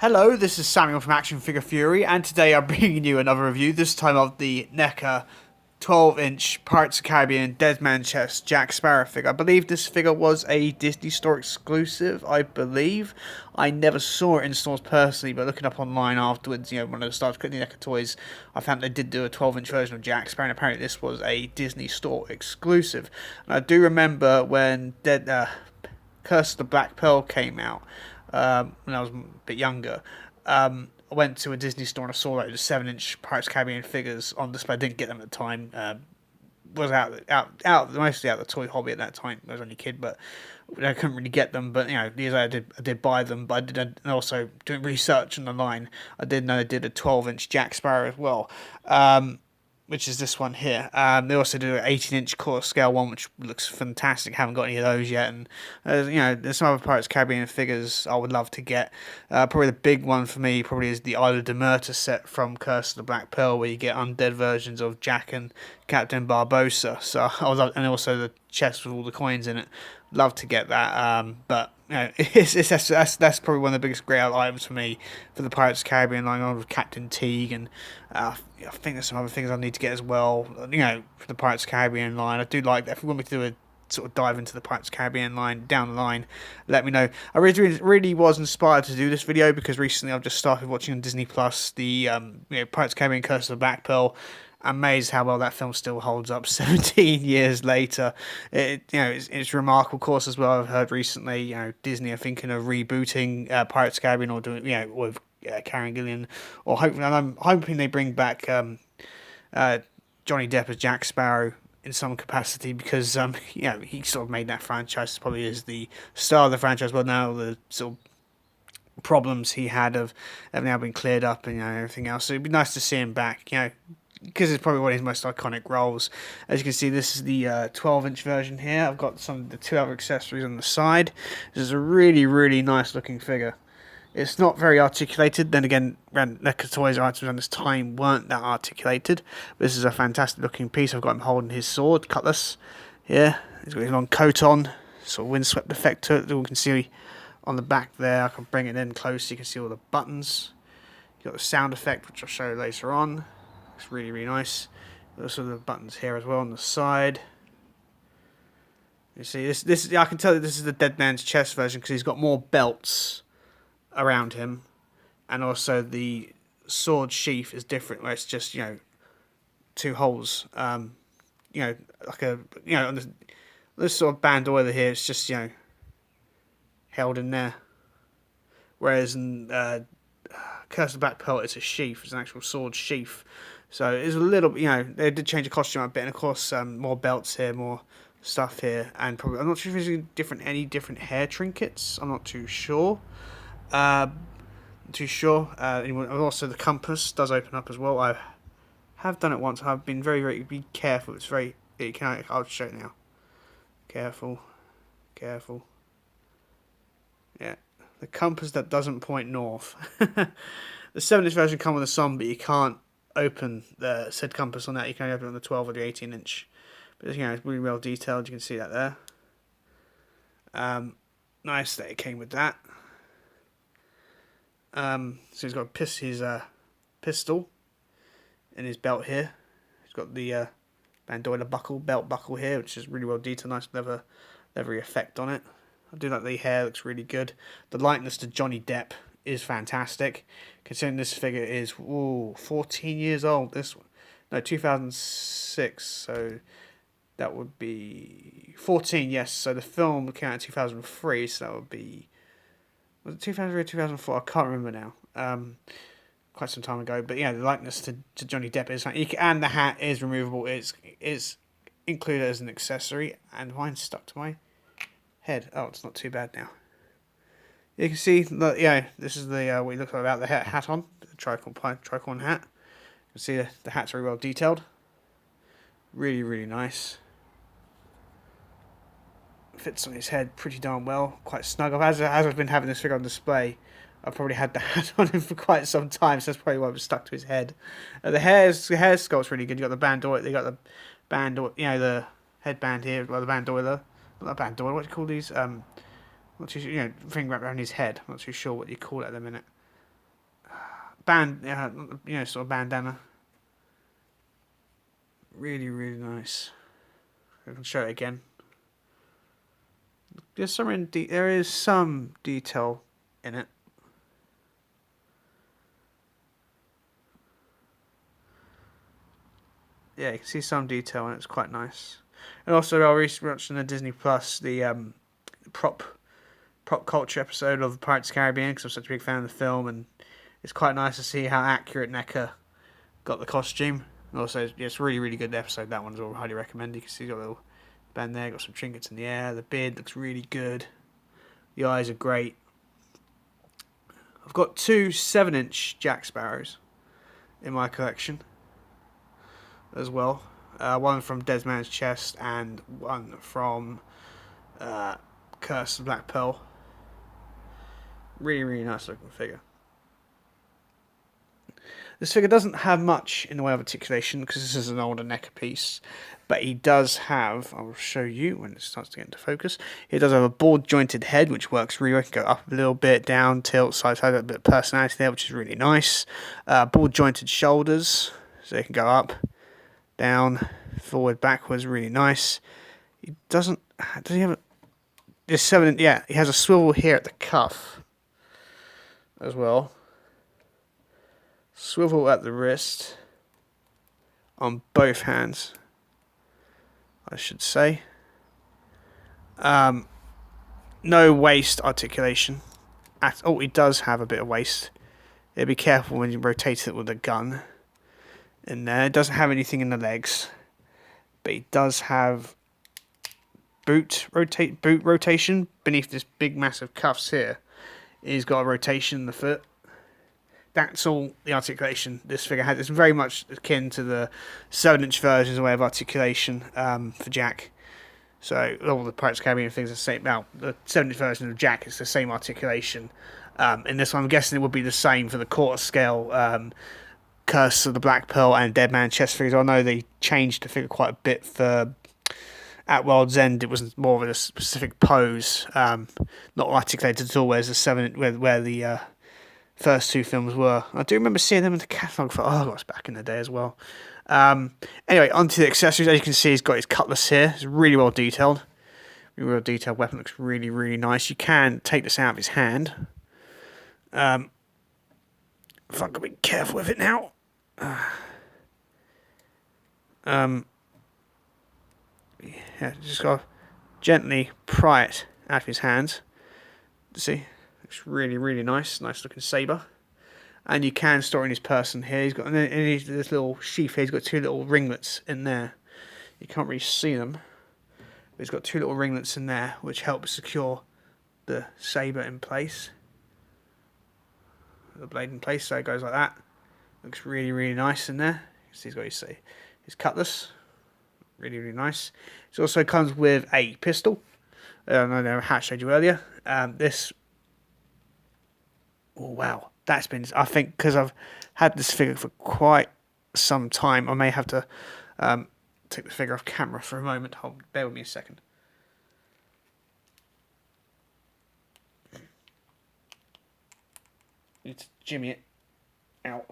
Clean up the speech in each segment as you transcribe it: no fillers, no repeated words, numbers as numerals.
Hello, this is Samuel from Action Figure Fury, and today I'm bringing you another review, this time of the NECA 12-inch Pirates of the Caribbean Dead Man Chest Jack Sparrow figure. I believe this figure was a Disney Store exclusive, I believe. I never saw it in stores personally, but looking up online afterwards, when I started clicking the NECA toys, I found they did do a 12-inch version of Jack Sparrow, and apparently this was a Disney Store exclusive. And I do remember when Curse of the Black Pearl came out, when I was a bit younger. I went to a Disney store and I saw like the 7-inch Pirates of the Caribbean figures on display. I didn't get them at the time. Was mostly out of the toy hobby at that time. I was only a kid, but I couldn't really get them. But years later, I did buy them. But and also doing research on the line, I did know they did a 12-inch Jack Sparrow as well. Which is this one here. They also do an 18-inch quarter scale one, which looks fantastic. Haven't got any of those yet, and there's some other Pirates of the Caribbean figures I would love to get. Probably the big one for me probably is the Isla de Murta set from Curse of the Black Pearl, where you get undead versions of Jack and Captain Barbossa. So and also the chest with all the coins in it. Love to get that, but that's probably one of the biggest grail items for me for the Pirates of the Caribbean line, on with Captain Teague, and I think there's some other things I need to get as well. For the Pirates of the Caribbean line, I do like that. If you want me to do a sort of dive into the Pirates of the Caribbean line down the line, let me know. I really was inspired to do this video because recently I've just started watching on Disney Plus the Pirates of the Caribbean Curse of the Black Pearl. Amazed how well that film still holds up 17 years later. It's remarkable. Of course, as well, I've heard recently, Disney are thinking of rebooting Pirates of the Caribbean, or doing, with Karen Gillian, or hopefully, and I'm hoping they bring back Johnny Depp as Jack Sparrow in some capacity, because he sort of made that franchise. Probably is the star of the franchise. But now the sort of problems he had have now been cleared up, and everything else. So it'd be nice to see him back. Because it's probably one of his most iconic roles. As you can see, this is the 12-inch version here. I've got some of the two other accessories on the side. This is a really, really nice looking figure. It's not very articulated. Then again, NECA toys items around this time weren't that articulated. But this is a fantastic looking piece. I've got him holding his sword, cutlass. Here, he's got his long coat on. Sort of windswept effect to it. You can see on the back there. I can bring it in close so you can see all the buttons. You've got the sound effect, which I'll show you later on. It's really, really nice. Also the buttons here as well on the side. You see, this I can tell that this is the Dead Man's Chest version because he's got more belts around him, and also the sword sheath is different, where it's just two holes. Like on this sort of bandolier here, it's just held in there. Whereas in Curse of the Black Pearl, it's a sheath. It's an actual sword sheath. So it's a little, they did change the costume a bit, and of course, more belts here, more stuff here, and probably I'm not sure if there's any different hair trinkets. I'm not too sure. Also, the compass does open up as well. I have done it once. I've been very, very be careful. It's very. I'll show it now. Careful. Yeah, the compass that doesn't point north. The 7-inch version comes with a sun, but you can't open the said compass on that. You can only open it on the 12 or the 18-inch. But it's really well detailed. You can see that there. Nice that it came with that. So he's got his pistol in his belt here. He's got the bandolier belt buckle here, which is really well detailed. Nice leathery effect on it. I do like the hair, looks really good. The likeness to Johnny Depp is fantastic, considering this figure is 14 years old. This one, no, 2006, so that would be 14. Yes, so the film came out in 2003, so that would be, was it 2003 or 2004? I can't remember now. Quite some time ago, but the likeness to Johnny Depp is, and the hat is removable. It's included as an accessory, and mine's stuck to my head. Oh, it's not too bad now. You can see that, this is the what you look like without the hat on, the Tricorn Hat. You can see the hat's very well detailed. Really, really nice. Fits on his head pretty darn well, quite snug. As I've been having this figure on display, I've probably had the hat on him for quite some time, so that's probably why it was stuck to his head. The hair sculpt's really good. You got the bandolier, the headband here, well, the bandolier, not the bandolier. What do you call these? Not too sure, thing wrapped around his head. I'm not too sure what you call it at the minute. band, sort of bandana. Really, really nice. I can show it again. There is some detail in it. Yeah, you can see some detail and it's quite nice. And also, I recently watched on the Disney Plus the prop culture episode of Pirates of the Caribbean because I'm such a big fan of the film, and it's quite nice to see how accurate NECA got the costume. And also, yeah, it's a really, really good episode. That one's all highly recommended. You can see got a little band there, got some trinkets in the air. The beard looks really good. The eyes are great. I've got 2 7-inch Jack Sparrows in my collection as well. One from Dead Man's Chest and one from Curse of Black Pearl. Really, really nice looking figure. This figure doesn't have much in the way of articulation because this is an older NECA piece, but he does have, I'll show you when it starts to get into focus, he does have a board jointed head which works really well. You can go up a little bit, down, tilt, side to side, a bit of personality there which is really nice. Board jointed shoulders, so you can go up, down, forward, backwards, really nice. He does he have this 7, yeah, he has a swivel here at the cuff as well. Swivel at the wrist on both hands, I should say. No waist articulation. He does have a bit of waist. Yeah, be careful when you rotate it with a gun. In there, it doesn't have anything in the legs, but it does have boot rotation beneath this big massive cuffs here. He's got a rotation in the foot. That's all the articulation this figure has. It's very much akin to the 7-inch versions of way of articulation for Jack. So all the Pirates of the Caribbean things are the same. Now the 7-inch version of Jack is the same articulation. In this one, I'm guessing it would be the same for the quarter scale Curse of the Black Pearl and Dead Man's Chest figures. I know they changed the figure quite a bit for at World's End. It was more of a specific pose, not articulated at all. Whereas the 7 where the first 2 films were. I do remember seeing them in the catalogue for it's back in the day as well. Anyway, onto the accessories. As you can see, he's got his cutlass here. It's really well detailed. Really well detailed weapon. Looks really, really nice. You can take this out of his hand. If I can be careful with it now. Yeah, just got to gently pry it out of his hands. See? Looks really, really nice. Nice looking saber. And you can store it in his person here. He's got in this little sheath here. He's got 2 little ringlets in there. You can't really see them. But he's got 2 little ringlets in there, which help secure the saber in place. The blade in place, so it goes like that. Looks really, really nice in there. You see, he's got his cutlass. Really, really nice. It also comes with a pistol. I know the hat showed you earlier. This. Oh wow, that's been. I think because I've had this figure for quite some time, I may have to take the figure off camera for a moment. Bear with me a second. Need to jimmy it out.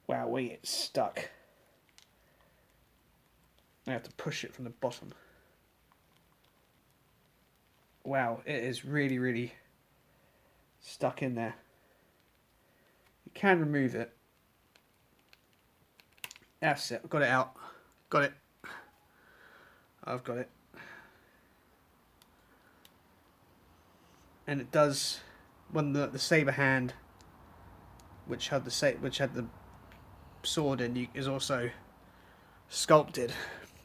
Wow, it's stuck. I have to push it from the bottom. Wow, it is really, really stuck in there. You can remove it. That's it. I've got it out. Got it. I've got it. And it does, when the saber hand, which had the sword in, is also sculpted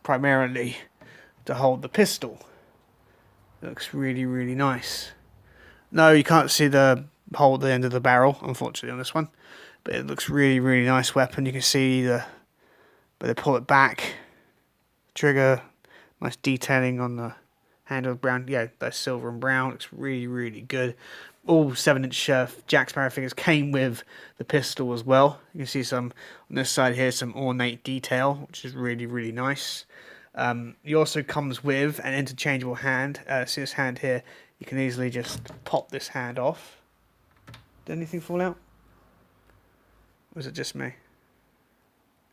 primarily to hold the pistol. It looks really, really nice. No, you can't see the end of the barrel, unfortunately, on this one. But it looks really, really nice weapon. You can see but they pull it back. Trigger, nice detailing on the handle, brown. Yeah, that's silver and brown. Looks really, really good. All 7-inch Jack Sparrow figures came with the pistol as well. You can see some on this side here, some ornate detail, which is really, really nice. He also comes with an interchangeable hand. See this hand here? You can easily just pop this hand off. Did anything fall out? Or was it just me?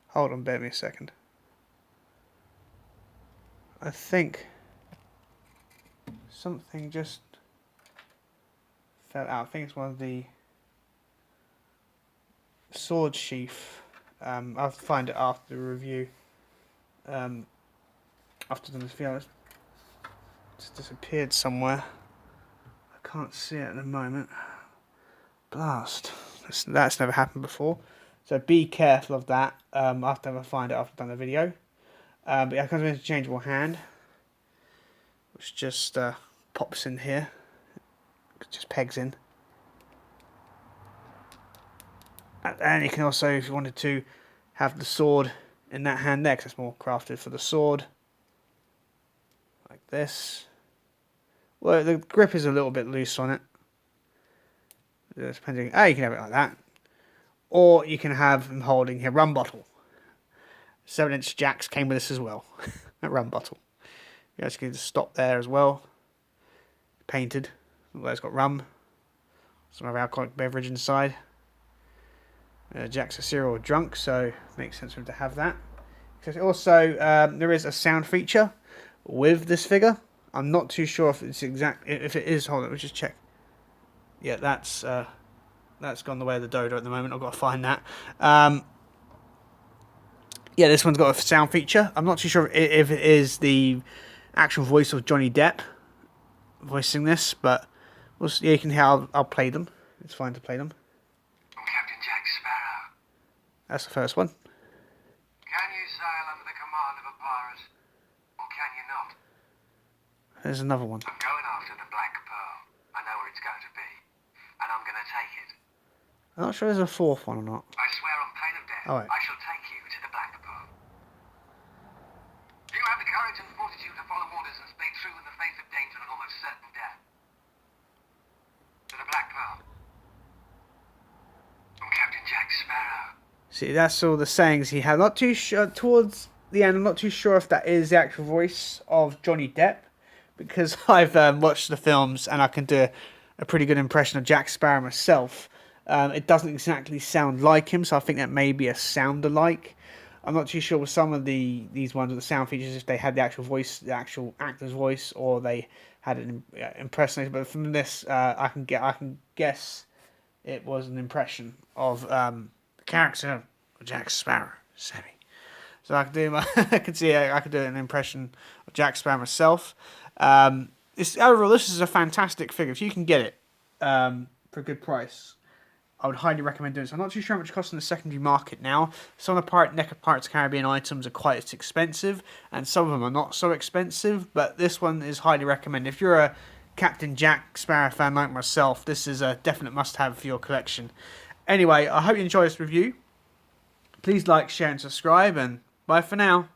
Hold on, bear me a second. I think something just fell out. I think it's one of the sword sheath. I'll find it after the review. After done this video, it's just disappeared somewhere. I can't see it at the moment. Blast. That's never happened before. So be careful of that. After I find it after I've done the video. But yeah, it comes with an interchangeable hand, which just pops in here. It just pegs in. And you can also, if you wanted to, have the sword in that hand there, because it's more crafted for the sword. Like this. Well, the grip is a little bit loose on it. Depending, you can have it like that. Or you can have him holding a rum bottle. 7-inch jacks came with this as well. A rum bottle. You guys can just stop there as well. Painted. Where it's got rum. Some of alcoholic beverage inside. Jack's a serial drunk, so it makes sense for him to have that. Also, there is a sound feature with this figure. I'm not too sure if it's exact. If it is, hold on, let's just check. Yeah, that's gone the way of the dodo at the moment. I've got to find that. Yeah, this one's got a sound feature. I'm not too sure if it is the actual voice of Johnny Depp voicing this, but yeah, you can hear. I'll play them. It's fine to play them. I'm Captain Jack Sparrow. That's the first one. Can you sail under the command of a pirate, or can you not? There's another one. I'm going after the Black Pearl. I know where it's going to be, and I'm going to take it. I'm not sure there's a fourth one or not. I swear on pain of death, Alright. I shall take you to the Black Pearl. Do you have the courage and fortitude to follow orders and stay true in the face of danger and almost certain death? To the Black Pearl. I'm Captain Jack Sparrow. See, that's all the sayings he had. Not too sure towards the end. I'm not too sure if that is the actual voice of Johnny Depp, because I've watched the films and I can do a pretty good impression of Jack Sparrow myself. It doesn't exactly sound like him, so I think that may be a sound-alike. I'm not too sure with some of these ones with the sound features if they had the actual voice, the actual actor's voice, or they had an impersonation. But from this, I can guess it was an impression of the character of Jack Sparrow, Sammy. So I can do I can see I could do an impression of Jack Sparrow myself. Overall, this is a fantastic figure. If you can get it for a good price, I would highly recommend doing this. I'm not too sure how much it costs in the secondary market now. Some of the NECA Pirates of the Caribbean items are quite as expensive, and some of them are not so expensive, but this one is highly recommended. If you're a Captain Jack Sparrow fan like myself, this is a definite must-have for your collection. Anyway, I hope you enjoy this review. Please like, share, and subscribe, and bye for now.